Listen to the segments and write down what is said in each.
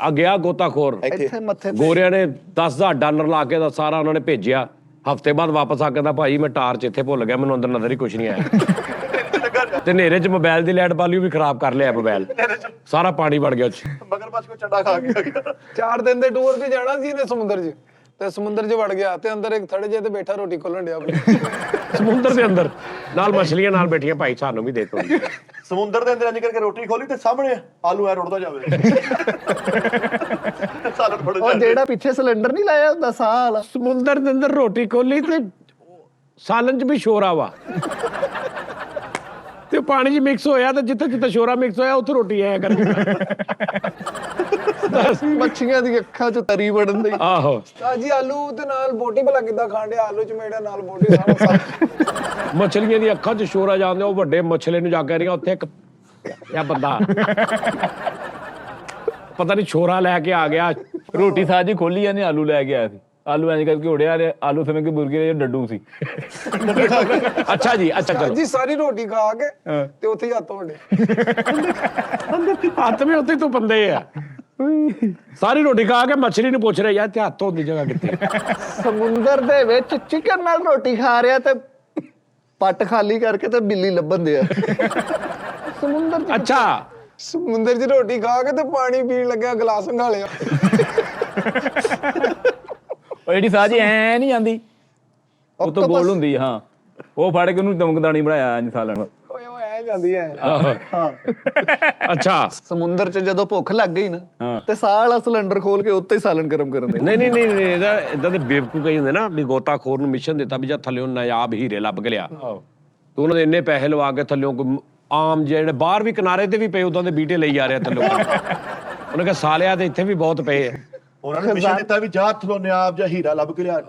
ਆ ਗਿਆ ਗੋਤਾਖੋਰ ਇੱਥੇ ਮੱਥੇ ਗੋਰਿਆਂ ਨੇ $10,000 ਲਾ ਕੇ ਦਾ ਸਾਰਾ ਉਹਨਾਂ ਨੇ ਭੇਜਿਆ। ਹਫ਼ਤੇ ਬਾਅਦ ਵਾਪਸ ਆ ਕਹਿੰਦਾ ਭਾਈ ਮੈਂ ਟਾਰਚ ਇੱਥੇ ਭੁੱਲ ਗਿਆ, ਮੈਨੂੰ ਅੰਦਰ ਨਜ਼ਰ ਹੀ ਕੁਛ ਨਹੀਂ ਆਇਆ। ਤੇ ਹਨੇਰੇ 'ਚ ਮੋਬਾਈਲ ਦੀ ਲਾਈਟ ਬਾਲੀ ਵੀ ਖਰਾਬ ਕਰ ਲਿਆ ਮੋਬਾਈਲ, ਸਾਰਾ ਪਾਣੀ ਵੜ ਗਿਆ ਉੱਚ। ਮਗਰ ਬਸ ਕੋ ਚੰਡਾ ਖਾ ਗਿਆ। 4 ਦਿਨ ਦੇ ਟੂਰ ਤੇ ਜਾਣਾ ਸੀ ਇਹਨੇ ਸਮੁੰਦਰ 'ਚ, ਤੇ ਸਮੁੰਦਰ 'ਚ ਵੜ ਗਿਆ ਤੇ ਅੰਦਰ ਇੱਕ ਥੜੇ ਜੇ ਤੇ ਬੈਠਾ ਰੋਟੀ ਖੋਲਣ ਡਿਆ ਆਪਣੀ ਸਮੁੰਦਰ ਦੇ ਅੰਦਰ ਨਾਲ ਮਛਲੀਆਂ ਨਾਲ ਬੈਠੀਆਂ, ਭਾਈ ਸਾਨੂੰ ਵੀ ਦੇ ਦੋ। ਸਮੁੰਦਰ ਦੇ ਅੰਦਰ ਇੰਜ ਕਰਕੇ ਰੋਟੀ ਖੋਲੀ ਤੇ ਸਾਹਮਣੇ ਆਲੂ ਐ ਰੁੜਦਾ ਜਾਵੇ। ਸਾਲਨ ਫੜੋ ਉਹ ਜਿਹੜਾ ਪਿੱਛੇ ਸਿਲੰਡਰ ਨਹੀਂ ਲਾਇਆ ਹੁੰਦਾ ਸਾਹ ਵਾਲਾ, ਸਮੁੰਦਰ ਦੇ ਅੰਦਰ ਰੋਟੀ ਖੋਲੀ ਤੇ ਸਾਲਨ 'ਚ ਵੀ ਸ਼ੋਰਾ ਵਾ ਤੇ ਪਾਣੀ 'ਚ ਮਿਕਸ ਹੋਇਆ ਤੇ ਜਿੱਥੇ ਜਿੱਥੇ ਸ਼ੋਰਾ ਮਿਕਸ ਹੋਇਆ ਉੱਥੇ ਰੋਟੀ ਆਇਆ ਕਰ। ਮੱਛੀਆਂ ਦੀ ਅੱਖਾਂ 'ਚ ਤਰੀ ਵੜਨ ਦੀ। ਆਹੋ ਜੀ ਆਲੂ ਤੇ ਨਾਲ ਬੋਟੀ ਭਲਾ ਕਿੱਦਾਂ ਖਾਣ ਡਿਆ, ਆਲੂ 'ਚ ਮੇੜਾ ਨਾਲ ਬੋਟੀ ਸਾਰਾ। ਮਛਲੀਆਂ ਦੀ ਅੱਖਾਂ 'ਚ ਸ਼ੋਰਾ ਜਾਂਦੇ, ਉਹ ਵੱਡੇ ਮਛਲੇ ਨੂੰ ਜਾ ਕੇ ਰਹੀਆਂ ਉੱਥੇ ਇੱਕ ਇਹ ਬੰਦਾ ਪਤਾ ਨਹੀਂ ਛੋਰਾ ਲੈ ਕੇ ਆ ਗਿਆ। ਰੋਟੀ ਸਾਜੀ ਖੋਲੀ ਜਾਂਦੇ, ਆਲੂ ਲੈ ਕੇ ਆਇਆ ਸੀ। ਆਲੂ ਇੰਜ ਕਰਕੇ ਉੜਿਆ, ਆਲੂ ਸਮੇਂ ਕੇ ਮੁਰਗੇ ਦੇ ਡੱਡੂ ਸੀ। ਅੱਛਾ ਜੀ, ਅੱਛਾ ਚਲੋ ਜੀ ਸਾਰੀ ਰੋਟੀ ਖਾ ਕੇ ਤੇ ਉੱਥੇ ਹੀ ਹੱਥ ਧੋਣੇ। ਹੱਥ ਵੀ ਉੱਥੇ ਤੋਂ ਬੰਦੇ ਆ। ਸਾਰੀ ਰੋਟੀ ਖਾ ਕੇ ਮਛਲੀ ਨੂੰ ਪੁੱਛ ਰਹੇ ਯਾਰ ਤੇ ਹੱਥ ਧੋਣ ਦੀ ਜਗ੍ਹਾ ਕਿੱਥੇ? ਸਮੁੰਦਰ ਦੇ ਵਿੱਚ ਚਿਕਨ ਨਾਲ ਰੋਟੀ ਖਾ ਰਿਹਾ ਤੇ ਪੱਟ ਖਾਲੀ ਕਰਕੇ ਤੇ ਬਿੱਲੀ ਲੱਭਣ ਦਿਆ। ਸਮੁੰਦਰ 'ਚ ਅੱਛਾ ਸਮੁੰਦਰ 'ਚ ਰੋਟੀ ਖਾ ਕੇ ਤੇ ਪਾਣੀ ਪੀਣ ਲੱਗਿਆ, ਗਲਾਸ ਮੰਗਾ ਲਿਆ। ਉਹ ਜਿਹੜੀ ਸਾਜੀ ਐ ਨਹੀਂ ਜਾਂਦੀ, ਉਹ ਤੋਂ ਗੋਲ ਹੁੰਦੀ। ਹਾਂ, ਉਹ ਫੜ ਕੇ ਉਹਨੂੰ ਦਮਕਦਾਣੀ ਬਣਾਇਆ ਇੰਜ ਸਾਲਣ। ਓਏ ਓਏ ਐ ਜਾਂਦੀ ਐ। ਅੱਛਾ ਸਮੁੰਦਰ 'ਚ ਜਦੋਂ ਭੁੱਖ ਲੱਗ ਗਈ ਨਾ ਤੇ ਸਾਹ ਵਾਲਾ ਸਿਲੰਡਰ ਖੋਲ ਕੇ ਉੱਤੇ ਹੀ ਸਾਲਣ ਗਰਮ ਕਰਨ ਦੇ। ਨਹੀਂ ਇਹਦਾ ਇਦਾਂ ਦੇ ਬੇਵਕੂਫ ਕਹੀ ਹੁੰਦੇ ਨਾ ਵੀ ਗੋਤਾਖੋਰ ਨੂੰ ਮਿਸ਼ਨ ਦਿੱਤਾ ਵੀ ਜਾਂ ਥੱਲਿਓਂ ਨਾਯਾਬ ਹੀਰੇ ਲੱਭ ਕੇ ਲਿਆ, ਤੇ ਉਹਨਾਂ ਦੇ ਇੰਨੇ ਪੈਸੇ ਲਵਾ ਕੇ ਥੱਲਿਓਂ ਕੋਈ ਆਮ ਜਿਹੜੇ ਬਾਹਰ ਵੀ ਕਿਨਾਰੇ ਤੇ ਵੀ ਪਏ ਉਦਾਂ ਦੇ ਬੀਟੇ ਲਈ ਜਾ ਰਿਹਾ ਥੱਲਿਓਂ। ਉਹਨੇ ਕਿਹਾ ਸਾਲਿਆ ਤੇ ਇੱਥੇ ਵੀ ਬਹੁਤ ਪਏ ਆ। ਉਹਨਾਂ ਨੇ ਮਿਸ਼ਨ ਦਿੱਤਾ ਵੀ ਜਾ ਥੱਲੋਂ ਨਿਆਬ ਜਾਂ ਹੀਰਾ ਲੱਭ ਕੇ ਲਿਆ।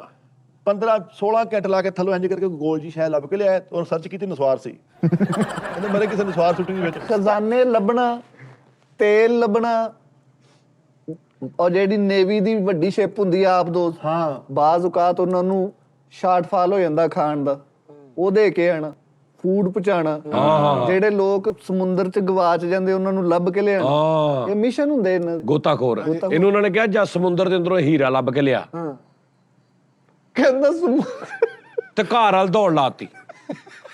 15-16 ਘੰਟੇ ਲਾ ਕੇ ਥੱਲੋਂ ਇੰਜ ਕਰਕੇ ਗੋਲ ਜੀ ਸ਼ੈ ਲੱਭ ਕੇ ਲਿਆ। ਉਹ ਸਰਚ ਕੀਤੀ, ਨਸਵਾਰ ਸੀ। ਕਹਿੰਦੇ ਮਰੇ ਕਿਸੇ ਨਸਵਾਰ ਸੁੱਟੀ ਦੇ ਵਿੱਚ ਖਜ਼ਾਨੇ ਲੱਭਣਾ, ਤੇਲ ਲੱਭਣਾ, ਔਰ ਜਿਹੜੀ ਨੇਵੀ ਦੀ ਵੱਡੀ ਸ਼ਿਪ ਹੁੰਦੀ ਆ ਆਪ ਦੋ, ਹਾਂ ਬਾਜ਼ ਔਕਾਤ ਉਹਨਾਂ ਨੂੰ ਸ਼ਾਰਟਫਾਲ ਹੋ ਜਾਂਦਾ ਖਾਣ ਦਾ, ਉਹ ਦੇ ਕੇ ਆਣਾ, ਫੂਡ ਪਹੁੰਚਾਣਾ। ਜਿਹੜੇ ਲੋਕ ਸਮੁੰਦਰ 'ਚ ਗਵਾਚ ਜਾਂਦੇ ਉਹਨਾਂ ਨੂੰ ਲੱਭ ਕੇ ਲਿਆਣਾ, ਇਹ ਮਿਸ਼ਨ ਹੁੰਦੇ ਨੇ ਗੋਤਾਖੋਰ। ਇਹਨੂੰ ਉਹਨਾਂ ਨੇ ਕਿਹਾ ਜਾਂ ਸਮੁੰਦਰ ਦੇ ਅੰਦਰੋਂ ਹੀਰਾ ਲੱਭ ਕੇ ਲਿਆ। ਕਹਿੰਦਾ ਤੇ ਘਰ ਵਾਲ ਦੌੜ ਲਾਤੀ,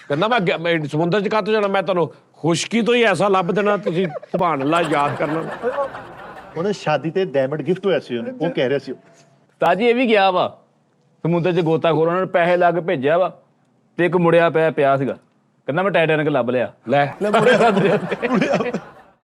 ਕਹਿੰਦਾ ਮੈਂ ਸਮੁੰਦਰ 'ਚ ਕਾਹਤੋਂ ਜਾਣਾ, ਮੈਂ ਤੁਹਾਨੂੰ ਖੁਸ਼ਕੀ ਤੋਂ ਹੀ ਐਸਾ ਲੱਭ ਦੇਣਾ, ਤੁਸੀਂ ਸੁਭਾਨ ਅੱਲਾਹ ਯਾਦ ਕਰਨਾ। ਉਹਨੇ ਸ਼ਾਦੀ ਤੇ ਡਾਇਮੰਡ ਗਿਫਟ ਹੋਇਆ ਸੀ ਉਹਨੂੰ, ਉਹ ਕਹਿ ਰਿਹਾ ਸੀ। ਸਾਜੀ ਇਹ ਵੀ ਗਿਆ ਵਾ ਸਮੁੰਦਰ 'ਚ ਗੋਤਾਖੋਰ, ਉਹਨਾਂ ਨੇ ਪੈਸੇ ਲਾ ਕੇ ਭੇਜਿਆ ਵਾ, ਤੇ ਇੱਕ ਮੁੜਿਆ ਪਿਆ ਸੀਗਾ, ਕਹਿੰਦਾ ਮੈਂ ਟਾਈਟੈਨਿਕ ਲੱਭ ਲਿਆ। ਲੈ ਮੁੜਿਆ